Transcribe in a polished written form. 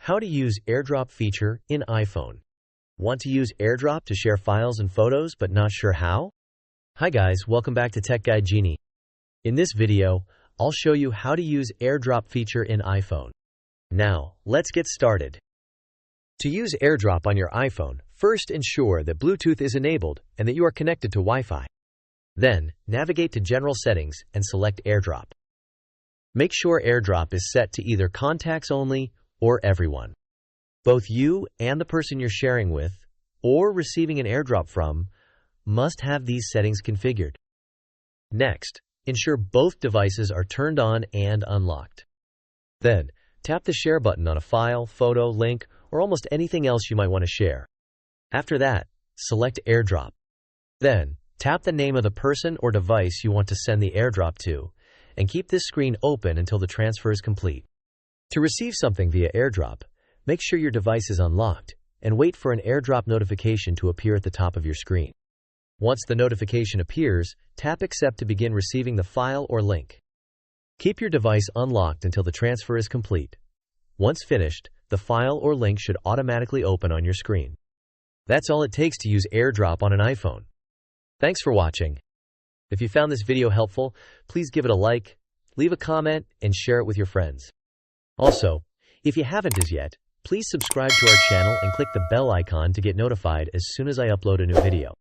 How to use Airdrop feature in iPhone. Want to use Airdrop to share files and photos but not sure how? Hi guys, welcome back to Tech Guide Genie. In this video, I'll show you how to use Airdrop feature in iPhone. Now, let's get started. To use Airdrop on your iPhone, first ensure that Bluetooth is enabled and that you are connected to Wi-Fi. Then, navigate to General Settings and select Airdrop. Make sure Airdrop is set to either Contacts Only or Everyone. Both you and the person you're sharing with or receiving an airdrop from must have these settings configured. Next, ensure both devices are turned on and unlocked. Then, tap the Share button on a file, photo, link, or almost anything else you might want to share. After that, select Airdrop. Then, tap the name of the person or device you want to send the airdrop to, and keep this screen open until the transfer is complete. To receive something via airdrop, make sure your device is unlocked, and wait for an airdrop notification to appear at the top of your screen. Once the notification appears, tap Accept to begin receiving the file or link. Keep your device unlocked until the transfer is complete. Once finished, the file or link should automatically open on your screen. That's all it takes to use Airdrop on an iPhone. Thanks for watching. If you found this video helpful, please give it a like, leave a comment, and share it with your friends. Also, if you haven't as yet, please subscribe to our channel and click the bell icon to get notified as soon as I upload a new video.